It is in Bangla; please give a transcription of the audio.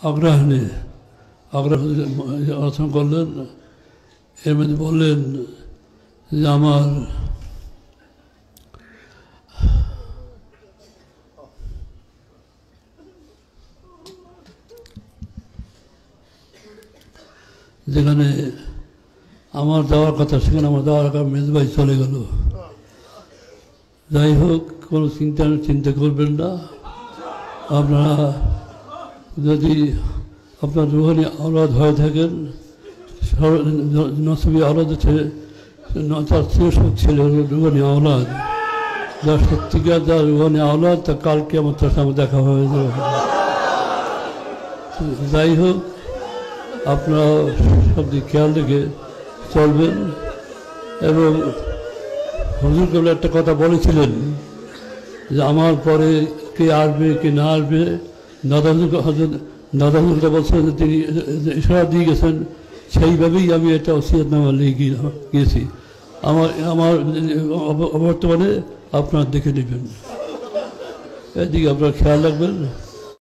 আগ্রাহনে আগ্রহ রচনা করলেন। এর মধ্যে বললেন যে আমার যেখানে আমার যাওয়ার কথা সেখানে আমার যাওয়ার আগে মেজবাই চলে গেল। যাই হোক, কোনো চিন্তা করবেন না। আপনারা যদি আপনার রুহানি আওলাদ হয়ে থাকেন, নসবি আওলাদ তার চিরসুখ ছেলে হল রুহানি আওলাদ। যার সত্যিকার যার রুহানি আওলাদ তা কালকে আমার তার সামনে দেখা হয়ে যাবে। যাই হোক, আপনারা সব দিক খেয়াল রেখে চলবেন। এবং হুজুর কেবল একটা কথা বলেছিলেন যে আমার পরে কে আসবে কে না আসবে, দাদা হুজুরটা বলছেন যে তিনি ইশারা দিয়ে গেছেন, সেইভাবেই আমি এটা ওসিয়তনামা লিখে গিয়েছি। আমার বর্তমানে আপনারা দেখে নেবেন, এদিকে আপনারা খেয়াল রাখবেন।